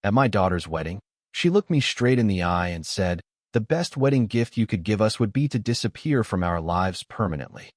At my daughter's wedding, she looked me straight in the eye and said, "The best wedding gift you could give us would be to disappear from our lives permanently."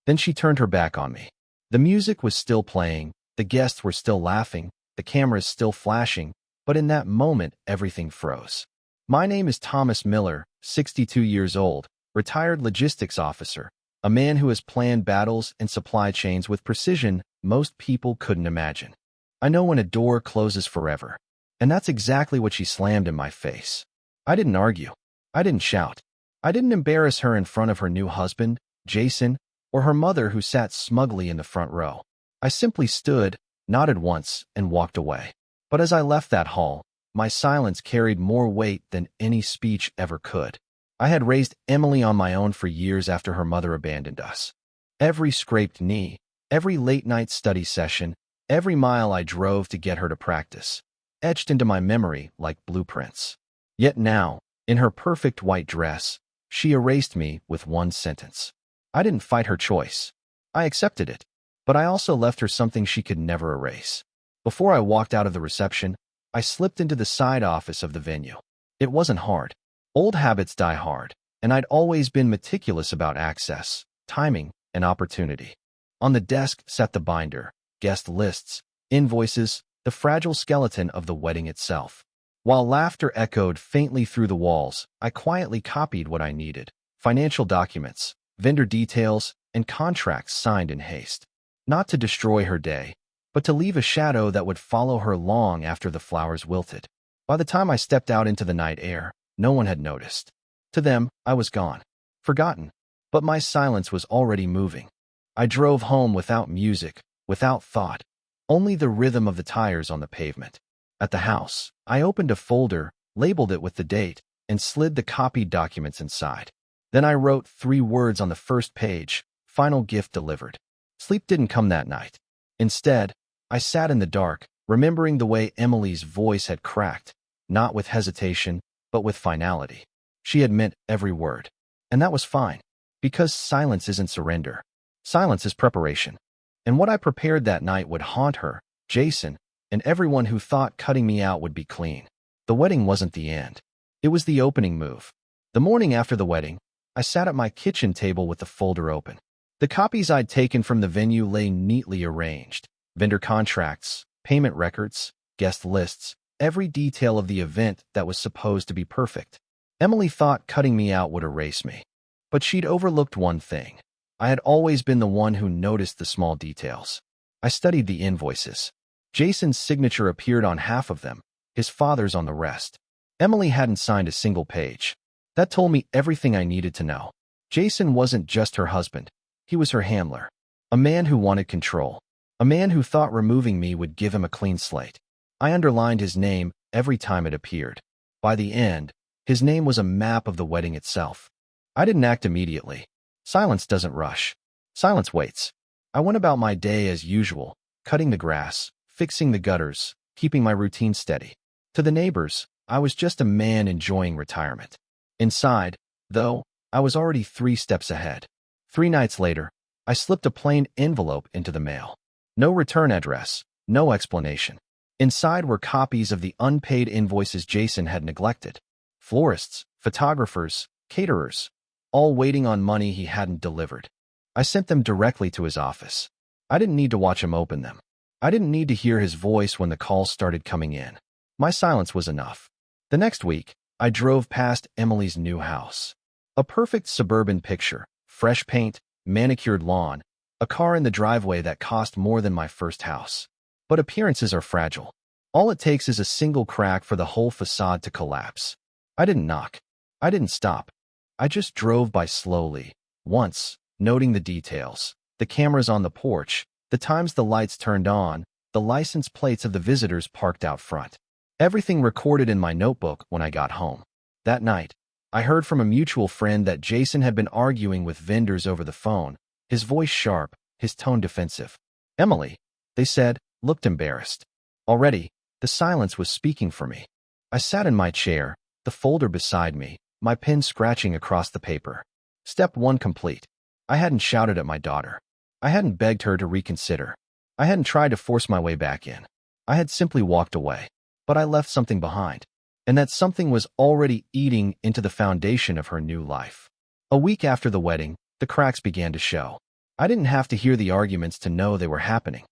Then she turned her back on me. The music was still playing, the guests were still laughing, the cameras still flashing, but in that moment, everything froze. My name is Thomas Miller, 62 years old, retired logistics officer, a man who has planned battles and supply chains with precision most people couldn't imagine. I know when a door closes forever, and that's exactly what she slammed in my face. I didn't argue. I didn't shout. I didn't embarrass her in front of her new husband, Jason, or her mother who sat smugly in the front row. I simply stood, nodded once, and walked away. But as I left that hall, my silence carried more weight than any speech ever could. I had raised Emily on my own for years after her mother abandoned us. Every scraped knee, every late-night study session, every mile I drove to get her to practice, etched into my memory like blueprints. Yet now, in her perfect white dress, she erased me with one sentence. I didn't fight her choice. I accepted it. But I also left her something she could never erase. Before I walked out of the reception, I slipped into the side office of the venue. It wasn't hard. Old habits die hard, and I'd always been meticulous about access, timing, and opportunity. On the desk sat the binder, guest lists, invoices, the fragile skeleton of the wedding itself. While laughter echoed faintly through the walls, I quietly copied what I needed: financial documents, vendor details, and contracts signed in haste. Not to destroy her day, but to leave a shadow that would follow her long after the flowers wilted. By the time I stepped out into the night air, no one had noticed. To them, I was gone, forgotten, but my silence was already moving. I drove home without music, without thought, only the rhythm of the tires on the pavement. At the house, I opened a folder, labeled it with the date, and slid the copied documents inside. Then I wrote 3 words on the first page: "Final gift delivered." Sleep didn't come that night. Instead, I sat in the dark, remembering the way Emily's voice had cracked, not with hesitation, but with finality. She had meant every word. And that was fine, because silence isn't surrender. Silence is preparation. And what I prepared that night would haunt her, Jason, and everyone who thought cutting me out would be clean. The wedding wasn't the end. It was the opening move. The morning after the wedding, I sat at my kitchen table with the folder open. The copies I'd taken from the venue lay neatly arranged: vendor contracts, payment records, guest lists, every detail of the event that was supposed to be perfect. Emily thought cutting me out would erase me. But she'd overlooked one thing. I had always been the one who noticed the small details. I studied the invoices. Jason's signature appeared on half of them, his father's on the rest. Emily hadn't signed a single page. That told me everything I needed to know. Jason wasn't just her husband. He was her handler, a man who wanted control, a man who thought removing me would give him a clean slate. I underlined his name every time it appeared. By the end, his name was a map of the wedding itself. I didn't act immediately. Silence doesn't rush. Silence waits. I went about my day as usual, cutting the grass, fixing the gutters, keeping my routine steady. To the neighbors, I was just a man enjoying retirement. Inside, though, I was already 3 steps ahead. 3 nights later, I slipped a plain envelope into the mail. No return address, no explanation. Inside were copies of the unpaid invoices Jason had neglected. Florists, photographers, caterers, all waiting on money he hadn't delivered. I sent them directly to his office. I didn't need to watch him open them. I didn't need to hear his voice when the calls started coming in. My silence was enough. The next week, I drove past Emily's new house. A perfect suburban picture. Fresh paint, manicured lawn, a car in the driveway that cost more than my first house. But appearances are fragile. All it takes is a single crack for the whole facade to collapse. I didn't knock. I didn't stop. I just drove by slowly, once, noting the details: the cameras on the porch, the times the lights turned on, the license plates of the visitors parked out front. Everything recorded in my notebook when I got home. That night, I heard from a mutual friend that Jason had been arguing with vendors over the phone, his voice sharp, his tone defensive. Emily, they said, looked embarrassed. Already, the silence was speaking for me. I sat in my chair, the folder beside me, my pen scratching across the paper. Step 1 complete. I hadn't shouted at my daughter. I hadn't begged her to reconsider. I hadn't tried to force my way back in. I had simply walked away. but I left something behind. And that something was already eating into the foundation of her new life. A week after the wedding, the cracks began to show. I didn't have to hear the arguments to know they were happening.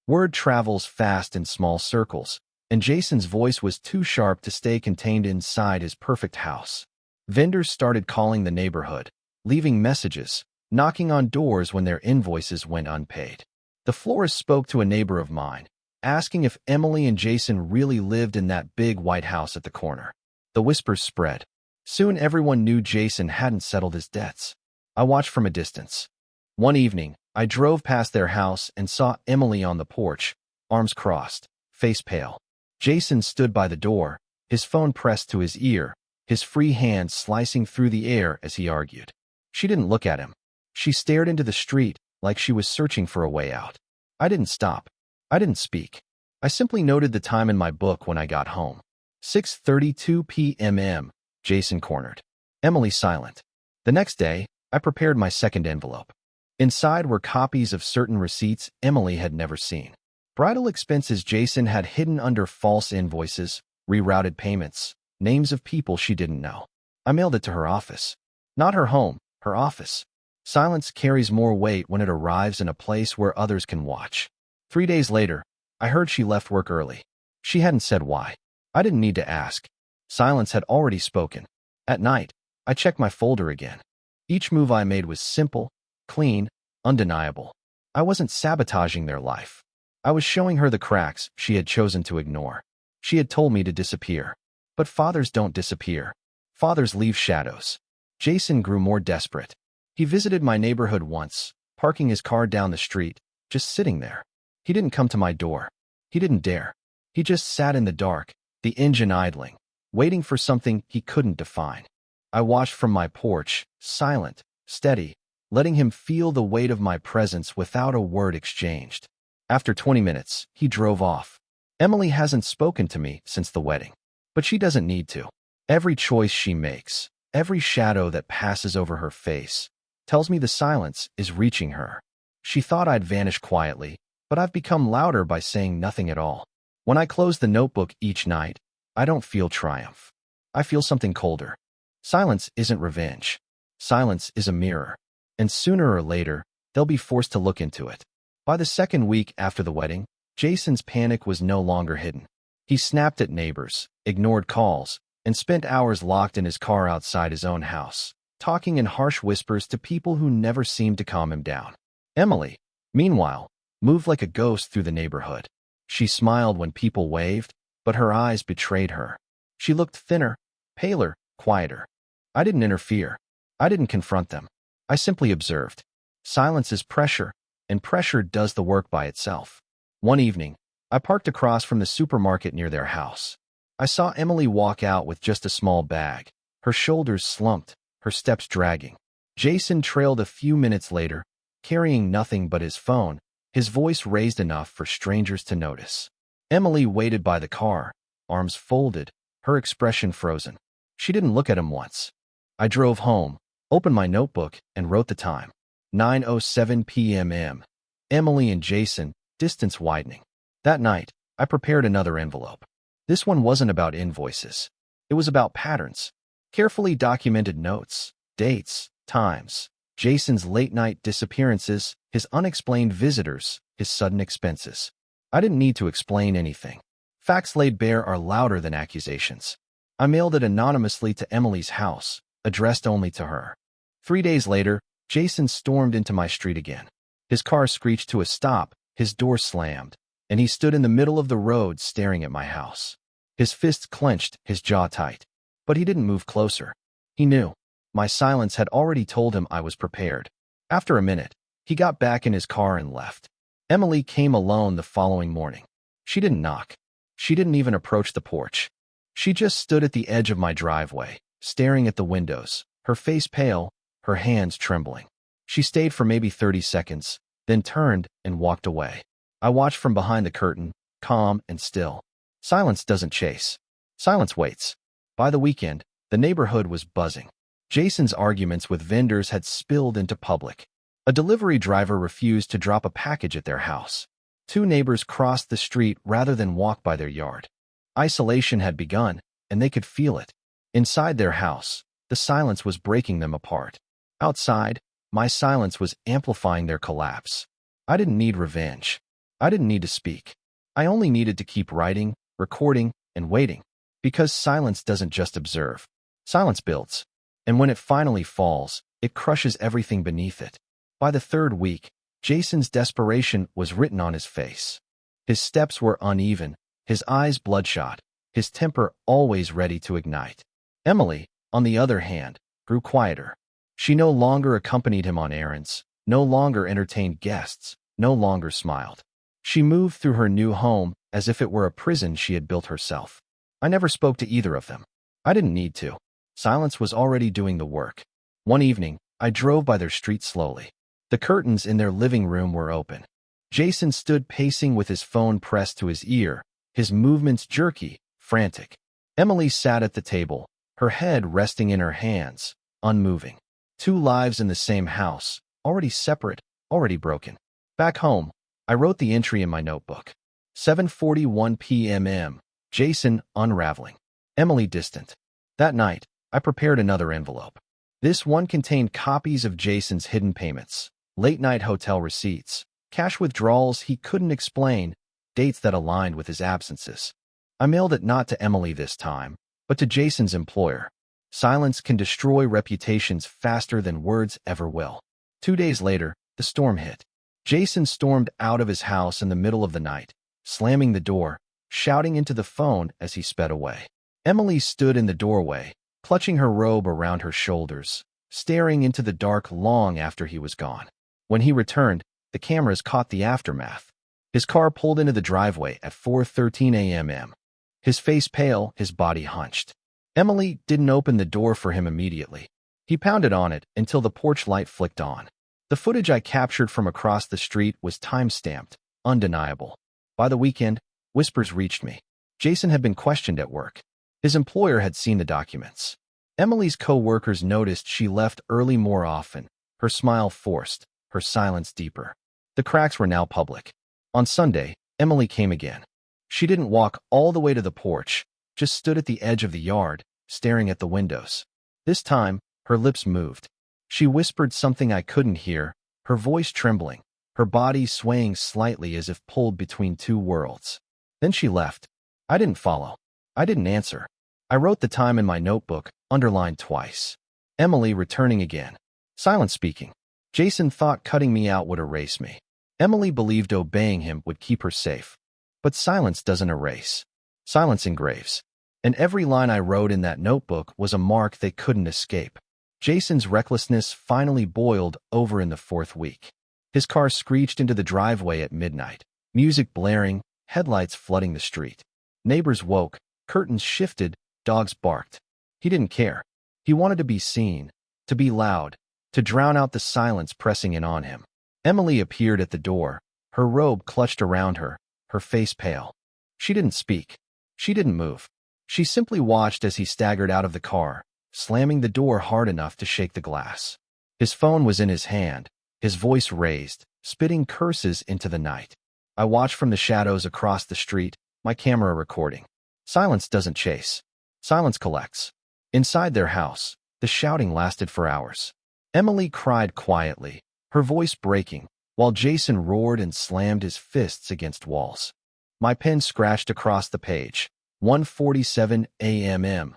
Word travels fast in small circles, and Jason's voice was too sharp to stay contained inside his perfect house. Vendors started calling the neighborhood, leaving messages, knocking on doors when their invoices went unpaid. The florist spoke to a neighbor of mine, asking if Emily and Jason really lived in that big white house at the corner. The whispers spread. Soon everyone knew Jason hadn't settled his debts. I watched from a distance. One evening, I drove past their house and saw Emily on the porch, arms crossed, face pale. Jason stood by the door, his phone pressed to his ear, his free hand slicing through the air as he argued. She didn't look at him. She stared into the street like she was searching for a way out. I didn't stop. I didn't speak. I simply noted the time in my book when I got home. 6:32 p.m. Jason cornered. Emily silent. The next day, I prepared my second envelope. Inside were copies of certain receipts Emily had never seen. Bridal expenses Jason had hidden under false invoices, rerouted payments, names of people she didn't know. I mailed it to her office. Not her home, her office. Silence carries more weight when it arrives in a place where others can watch. 3 days later, I heard she left work early. She hadn't said why. I didn't need to ask. Silence had already spoken. At night, I checked my folder again. Each move I made was simple, clean, undeniable. I wasn't sabotaging their life. I was showing her the cracks she had chosen to ignore. She had told me to disappear. But fathers don't disappear. Fathers leave shadows. Jason grew more desperate. He visited my neighborhood once, parking his car down the street, just sitting there. He didn't come to my door. He didn't dare. He just sat in the dark, the engine idling, waiting for something he couldn't define. I watched from my porch, silent, steady, letting him feel the weight of my presence without a word exchanged. After 20 minutes, he drove off. Emily hasn't spoken to me since the wedding, but she doesn't need to. Every choice she makes, every shadow that passes over her face, tells me the silence is reaching her. She thought I'd vanish quietly, but I've become louder by saying nothing at all. When I close the notebook each night, I don't feel triumph. I feel something colder. Silence isn't revenge. Silence is a mirror. And sooner or later, they'll be forced to look into it. By the second week after the wedding, Jason's panic was no longer hidden. He snapped at neighbors, ignored calls, and spent hours locked in his car outside his own house, talking in harsh whispers to people who never seemed to calm him down. Emily, meanwhile, moved like a ghost through the neighborhood. She smiled when people waved, but her eyes betrayed her. She looked thinner, paler, quieter. I didn't interfere. I didn't confront them. I simply observed. Silence is pressure, and pressure does the work by itself. One evening, I parked across from the supermarket near their house. I saw Emily walk out with just a small bag, her shoulders slumped, her steps dragging. Jason trailed a few minutes later, carrying nothing but his phone, his voice raised enough for strangers to notice. Emily waited by the car, arms folded, her expression frozen. She didn't look at him once. I drove home, opened my notebook, and wrote the time. 9:07 p.m. Emily and Jason, distance widening. That night, I prepared another envelope. This one wasn't about invoices. It was about patterns. Carefully documented notes, dates, times, Jason's late-night disappearances, his unexplained visitors, his sudden expenses. I didn't need to explain anything. Facts laid bare are louder than accusations. I mailed it anonymously to Emily's house, addressed only to her. 3 days later, Jason stormed into my street again. His car screeched to a stop, his door slammed, and he stood in the middle of the road staring at my house. His fists clenched, his jaw tight. But he didn't move closer. He knew. My silence had already told him I was prepared. After a minute, he got back in his car and left. Emily came alone the following morning. She didn't knock. She didn't even approach the porch. She just stood at the edge of my driveway, staring at the windows, her face pale, her hands trembling. She stayed for maybe 30 seconds, then turned and walked away. I watched from behind the curtain, calm and still. Silence doesn't chase. Silence waits. By the weekend, the neighborhood was buzzing. Jason's arguments with vendors had spilled into public. A delivery driver refused to drop a package at their house. 2 neighbors crossed the street rather than walk by their yard. Isolation had begun, and they could feel it. Inside their house, the silence was breaking them apart. Outside, my silence was amplifying their collapse. I didn't need revenge. I didn't need to speak. I only needed to keep writing, recording, and waiting. Because silence doesn't just observe. Silence builds. And when it finally falls, it crushes everything beneath it. By the third week, Jason's desperation was written on his face. His steps were uneven, his eyes bloodshot, his temper always ready to ignite. Emily, on the other hand, grew quieter. She no longer accompanied him on errands, no longer entertained guests, no longer smiled. She moved through her new home as if it were a prison she had built herself. I never spoke to either of them. I didn't need to. Silence was already doing the work. One evening, I drove by their street slowly. The curtains in their living room were open. Jason stood pacing with his phone pressed to his ear, his movements jerky, frantic. Emily sat at the table, her head resting in her hands, unmoving. Two lives in the same house, already separate, already broken. Back home, I wrote the entry in my notebook. 7:41 p.m. Jason unraveling. Emily distant. That night, I prepared another envelope. This one contained copies of Jason's hidden payments, late-night hotel receipts, cash withdrawals he couldn't explain, dates that aligned with his absences. I mailed it not to Emily this time, but to Jason's employer. Silence can destroy reputations faster than words ever will. 2 days later, the storm hit. Jason stormed out of his house in the middle of the night, slamming the door, shouting into the phone as he sped away. Emily stood in the doorway, clutching her robe around her shoulders, staring into the dark long after he was gone. When he returned, the cameras caught the aftermath. His car pulled into the driveway at 4:13 a.m. His face pale, his body hunched. Emily didn't open the door for him immediately. He pounded on it until the porch light flicked on. The footage I captured from across the street was time-stamped, undeniable. By the weekend, whispers reached me. Jason had been questioned at work. His employer had seen the documents. Emily's co-workers noticed she left early more often, her smile forced, her silence deeper. The cracks were now public. On Sunday, Emily came again. She didn't walk all the way to the porch, just stood at the edge of the yard, staring at the windows. This time, her lips moved. She whispered something I couldn't hear, her voice trembling, her body swaying slightly as if pulled between two worlds. Then she left. I didn't follow. I didn't answer. I wrote the time in my notebook, underlined twice. Emily returning again. Silent speaking. Jason thought cutting me out would erase me. Emily believed obeying him would keep her safe. But silence doesn't erase. Silence engraves. And every line I wrote in that notebook was a mark they couldn't escape. Jason's recklessness finally boiled over in the fourth week. His car screeched into the driveway at midnight, music blaring, headlights flooding the street. Neighbors woke, curtains shifted, dogs barked. He didn't care. He wanted to be seen, to be loud, to drown out the silence pressing in on him. Emily appeared at the door, her robe clutched around her, her face pale. She didn't speak. She didn't move. She simply watched as he staggered out of the car, slamming the door hard enough to shake the glass. His phone was in his hand, his voice raised, spitting curses into the night. I watched from the shadows across the street, my camera recording. Silence doesn't chase. Silence collects. Inside their house, the shouting lasted for hours. Emily cried quietly, her voice breaking, while Jason roared and slammed his fists against walls. My pen scratched across the page. 1:47 a.m.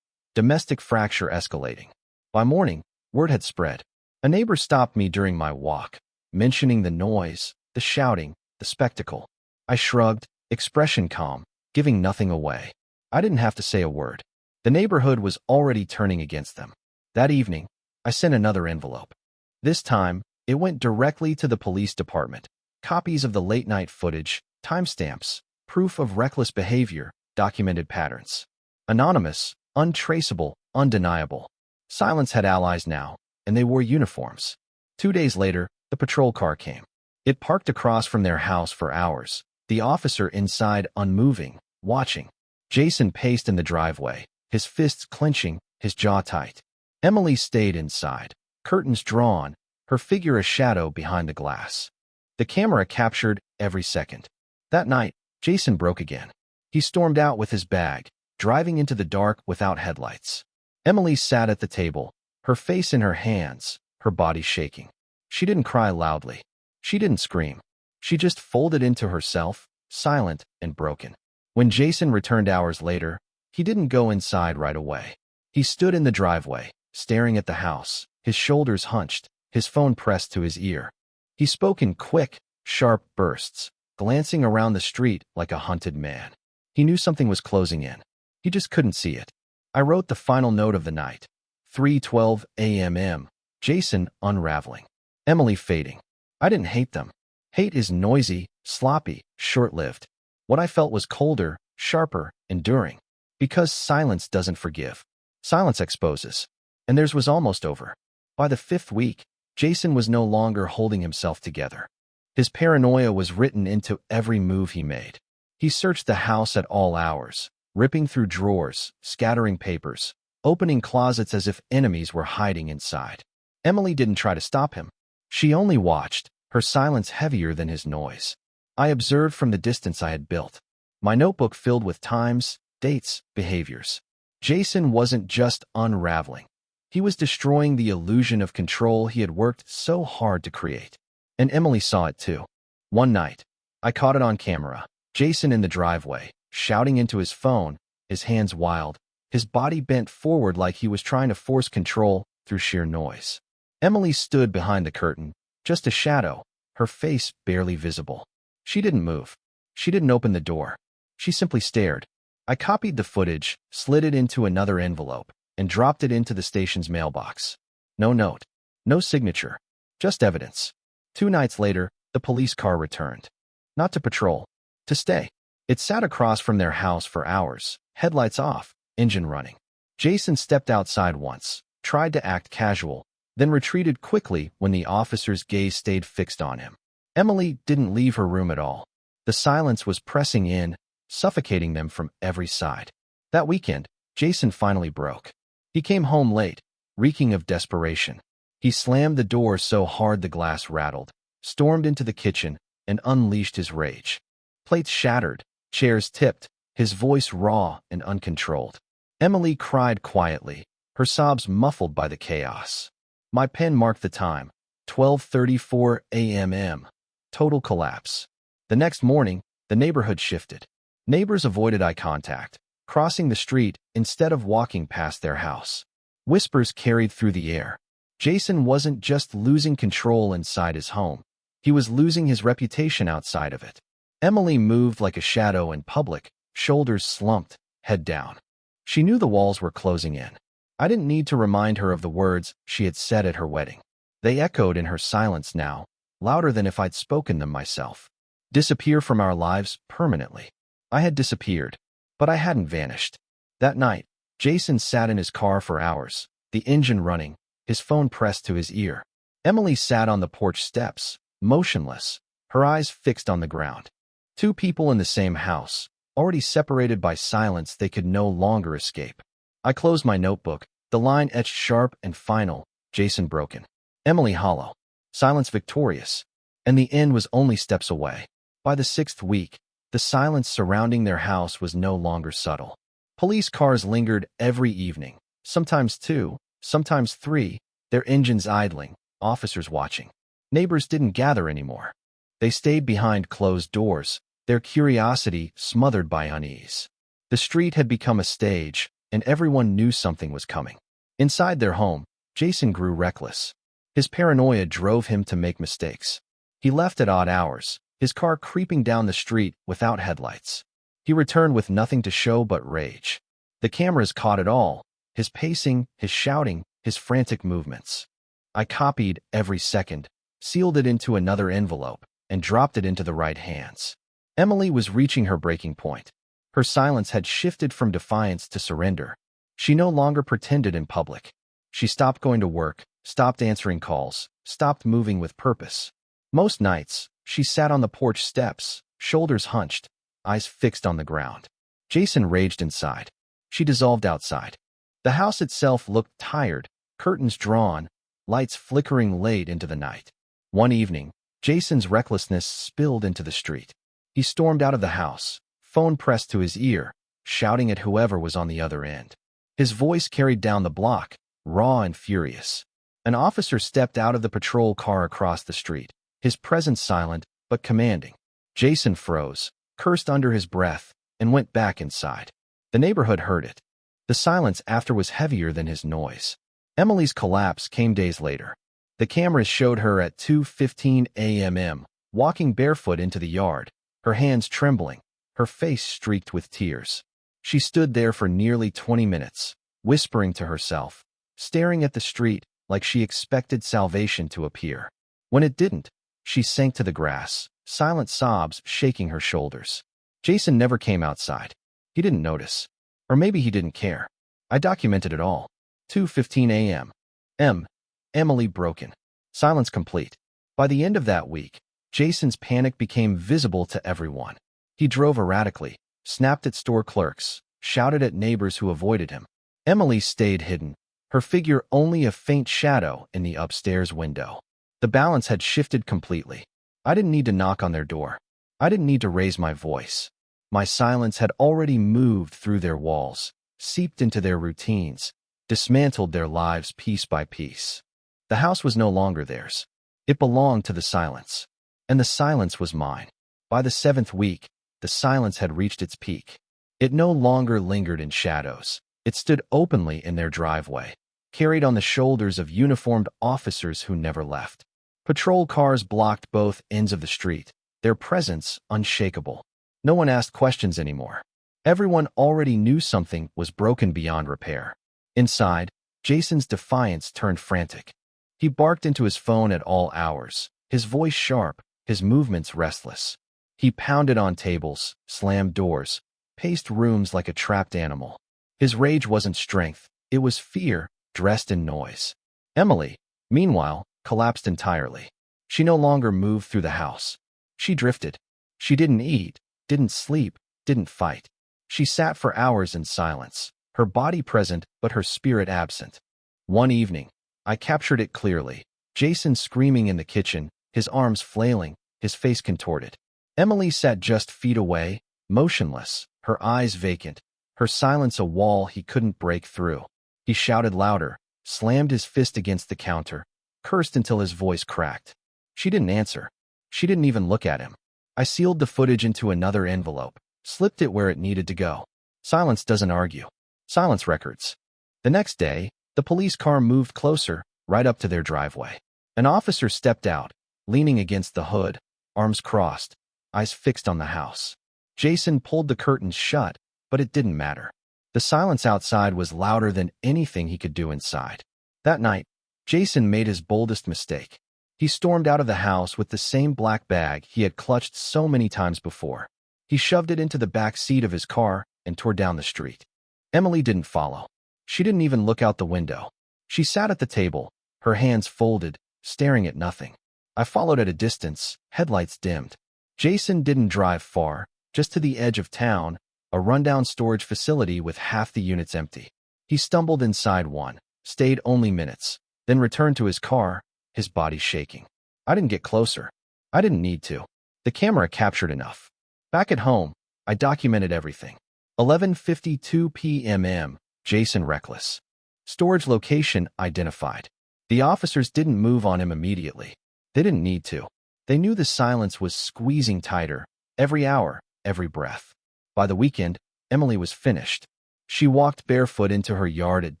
Domestic fracture escalating. By morning, word had spread. A neighbor stopped me during my walk, mentioning the noise, the shouting, the spectacle. I shrugged, expression calm, giving nothing away. I didn't have to say a word. The neighborhood was already turning against them. That evening, I sent another envelope. This time, it went directly to the police department. Copies of the late-night footage, timestamps, proof of reckless behavior, documented patterns. Anonymous, untraceable, undeniable. Silence had allies now, and they wore uniforms. 2 days later, the patrol car came. It parked across from their house for hours, the officer inside unmoving, watching. Jason paced in the driveway, his fists clenching, his jaw tight. Emily stayed inside, curtains drawn, her figure a shadow behind the glass. The camera captured every second. That night, Jason broke again. He stormed out with his bag, driving into the dark without headlights. Emily sat at the table, her face in her hands, her body shaking. She didn't cry loudly. She didn't scream. She just folded into herself, silent and broken. When Jason returned hours later, he didn't go inside right away. He stood in the driveway, staring at the house, his shoulders hunched, his phone pressed to his ear. He spoke in quick, sharp bursts, glancing around the street like a hunted man. He knew something was closing in. He just couldn't see it. I wrote the final note of the night. 3:12 a.m. Jason unraveling. Emily fading. I didn't hate them. Hate is noisy, sloppy, short-lived. What I felt was colder, sharper, enduring. Because silence doesn't forgive. Silence exposes. And theirs was almost over. By the 5th week, Jason was no longer holding himself together. His paranoia was written into every move he made. He searched the house at all hours, ripping through drawers, scattering papers, opening closets as if enemies were hiding inside. Emily didn't try to stop him. She only watched, her silence heavier than his noise. I observed from the distance I had built. My notebook filled with times, dates, behaviors. Jason wasn't just unraveling. He was destroying the illusion of control he had worked so hard to create. And Emily saw it too. One night, I caught it on camera. Jason in the driveway, shouting into his phone, his hands wild, his body bent forward like he was trying to force control through sheer noise. Emily stood behind the curtain, just a shadow, her face barely visible. She didn't move. She didn't open the door. She simply stared. I copied the footage, slid it into another envelope, and dropped it into the station's mailbox. No note. No signature. Just evidence. 2 nights later, the police car returned. Not to patrol. To stay. It sat across from their house for hours, headlights off, engine running. Jason stepped outside once, tried to act casual, then retreated quickly when the officer's gaze stayed fixed on him. Emily didn't leave her room at all. The silence was pressing in, suffocating them from every side. That weekend, Jason finally broke. He came home late, reeking of desperation. He slammed the door so hard the glass rattled, stormed into the kitchen, and unleashed his rage. Plates shattered, chairs tipped, his voice raw and uncontrolled. Emily cried quietly, her sobs muffled by the chaos. My pen marked the time, 12:34 a.m. Total collapse. The next morning, the neighborhood shifted. Neighbors avoided eye contact, crossing the street instead of walking past their house. Whispers carried through the air. Jason wasn't just losing control inside his home. He was losing his reputation outside of it. Emily moved like a shadow in public, shoulders slumped, head down. She knew the walls were closing in. I didn't need to remind her of the words she had said at her wedding. They echoed in her silence now, louder than if I'd spoken them myself. Disappear from our lives permanently. I had disappeared, but I hadn't vanished. That night, Jason sat in his car for hours, the engine running, his phone pressed to his ear. Emily sat on the porch steps, motionless, her eyes fixed on the ground. 2 people in the same house, already separated by silence they could no longer escape. I closed my notebook, the line etched sharp and final, Jason broken. Emily hollow. Silence victorious. And the end was only steps away. By the 6th week, the silence surrounding their house was no longer subtle. Police cars lingered every evening, sometimes 2, sometimes 3, their engines idling, officers watching. Neighbors didn't gather anymore. They stayed behind closed doors, their curiosity smothered by unease. The street had become a stage, and everyone knew something was coming. Inside their home, Jason grew reckless. His paranoia drove him to make mistakes. He left at odd hours, his car creeping down the street without headlights. He returned with nothing to show but rage. The cameras caught it all, his pacing, his shouting, his frantic movements. I copied every second, sealed it into another envelope, and dropped it into the right hands. Emily was reaching her breaking point. Her silence had shifted from defiance to surrender. She no longer pretended in public. She stopped going to work, stopped answering calls, stopped moving with purpose. Most nights, she sat on the porch steps, shoulders hunched, eyes fixed on the ground. Jason raged inside. She dissolved outside. The house itself looked tired, curtains drawn, lights flickering late into the night. One evening, Jason's recklessness spilled into the street. He stormed out of the house, phone pressed to his ear, shouting at whoever was on the other end. His voice carried down the block, raw and furious. An officer stepped out of the patrol car across the street, his presence silent but commanding. Jason froze, cursed under his breath, and went back inside. The neighborhood heard it. The silence after was heavier than his noise. Emily's collapse came days later. The cameras showed her at 2:15 a.m., walking barefoot into the yard, her hands trembling, her face streaked with tears. She stood there for nearly 20 minutes, whispering to herself, staring at the street like she expected salvation to appear. When it didn't, she sank to the grass, silent sobs shaking her shoulders. Jason never came outside. He didn't notice. Or maybe he didn't care. I documented it all. 2:15 a.m. Emily broken. Silence complete. By the end of that week, Jason's panic became visible to everyone. He drove erratically, snapped at store clerks, shouted at neighbors who avoided him. Emily stayed hidden, her figure only a faint shadow in the upstairs window. The balance had shifted completely. I didn't need to knock on their door. I didn't need to raise my voice. My silence had already moved through their walls, seeped into their routines, dismantled their lives piece by piece. The house was no longer theirs. It belonged to the silence. And the silence was mine. By the 7th week, the silence had reached its peak. It no longer lingered in shadows. It stood openly in their driveway, carried on the shoulders of uniformed officers who never left. Patrol cars blocked both ends of the street, their presence unshakable. No one asked questions anymore. Everyone already knew something was broken beyond repair. Inside, Jason's defiance turned frantic. He barked into his phone at all hours, his voice sharp, his movements restless. He pounded on tables, slammed doors, paced rooms like a trapped animal. His rage wasn't strength, it was fear, dressed in noise. Emily, meanwhile, collapsed entirely. She no longer moved through the house. She drifted. She didn't eat, didn't sleep, didn't fight. She sat for hours in silence, her body present but her spirit absent. One evening, I captured it clearly. Jason screaming in the kitchen, his arms flailing, his face contorted. Emily sat just feet away, motionless, her eyes vacant, her silence a wall he couldn't break through. He shouted louder, slammed his fist against the counter, cursed until his voice cracked. She didn't answer. She didn't even look at him. I sealed the footage into another envelope, slipped it where it needed to go. Silence doesn't argue. Silence records. The next day, the police car moved closer, right up to their driveway. An officer stepped out, leaning against the hood, arms crossed, eyes fixed on the house. Jason pulled the curtains shut, but it didn't matter. The silence outside was louder than anything he could do inside. That night, Jason made his boldest mistake. He stormed out of the house with the same black bag he had clutched so many times before. He shoved it into the back seat of his car and tore down the street. Emily didn't follow. She didn't even look out the window. She sat at the table, her hands folded, staring at nothing. I followed at a distance, headlights dimmed. Jason didn't drive far, just to the edge of town, a rundown storage facility with half the units empty. He stumbled inside one, stayed only minutes, then returned to his car, his body shaking. I didn't get closer. I didn't need to. The camera captured enough. Back at home, I documented everything. 11:52 p.m. Jason reckless. Storage location identified. The officers didn't move on him immediately. They didn't need to. They knew the silence was squeezing tighter, every hour, every breath. By the weekend, Emily was finished. She walked barefoot into her yard at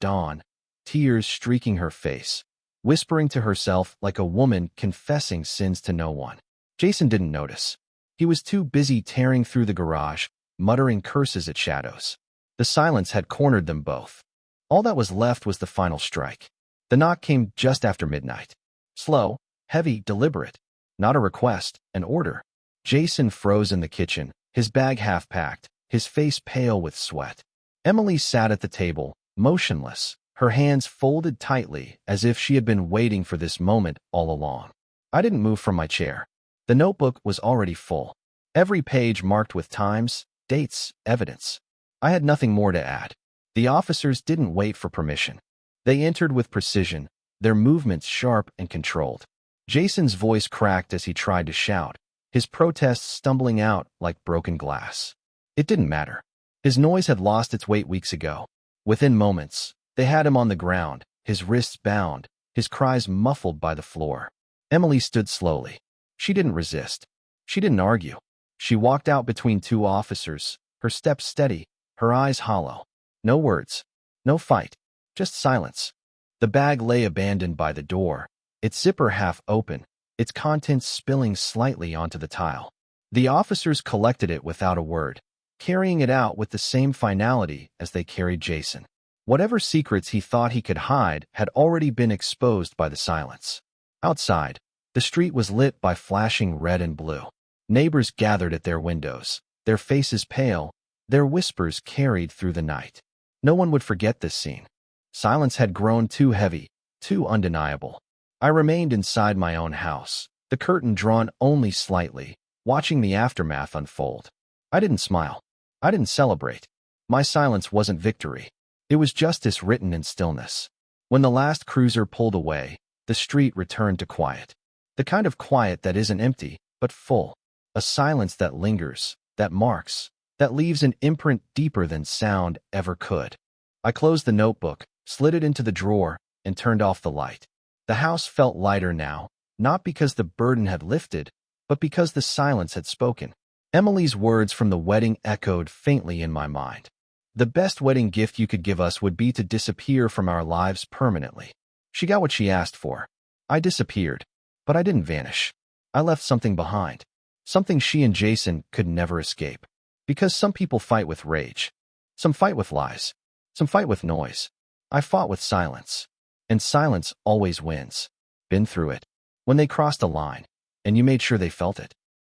dawn, tears streaking her face, whispering to herself like a woman confessing sins to no one. Jason didn't notice. He was too busy tearing through the garage, muttering curses at shadows. The silence had cornered them both. All that was left was the final strike. The knock came just after midnight. Slow, heavy, deliberate. Not a request, an order. Jason froze in the kitchen, his bag half-packed, his face pale with sweat. Emily sat at the table, motionless, her hands folded tightly as if she had been waiting for this moment all along. I didn't move from my chair. The notebook was already full. Every page marked with times, dates, evidence. I had nothing more to add. The officers didn't wait for permission. They entered with precision, their movements sharp and controlled. Jason's voice cracked as he tried to shout, his protests stumbling out like broken glass. It didn't matter. His noise had lost its weight weeks ago. Within moments, they had him on the ground, his wrists bound, his cries muffled by the floor. Emily stood slowly. She didn't resist. She didn't argue. She walked out between two officers, her steps steady, her eyes hollow. No words. No fight. Just silence. The bag lay abandoned by the door, its zipper half open, its contents spilling slightly onto the tile. The officers collected it without a word, carrying it out with the same finality as they carried Jason. Whatever secrets he thought he could hide had already been exposed by the silence. Outside, the street was lit by flashing red and blue. Neighbors gathered at their windows, their faces pale, their whispers carried through the night. No one would forget this scene. Silence had grown too heavy, too undeniable. I remained inside my own house, the curtain drawn only slightly, watching the aftermath unfold. I didn't smile. I didn't celebrate. My silence wasn't victory. It was justice written in stillness. When the last cruiser pulled away, the street returned to quiet. The kind of quiet that isn't empty, but full. A silence that lingers, that marks, that leaves an imprint deeper than sound ever could. I closed the notebook, slid it into the drawer, and turned off the light. The house felt lighter now, not because the burden had lifted, but because the silence had spoken. Emily's words from the wedding echoed faintly in my mind. The best wedding gift you could give us would be to disappear from our lives permanently. She got what she asked for. I disappeared, but I didn't vanish. I left something behind, something she and Jason could never escape. Because some people fight with rage, some fight with lies, some fight with noise. I fought with silence, and silence always wins. Been through it. When they crossed a line, and you made sure they felt it.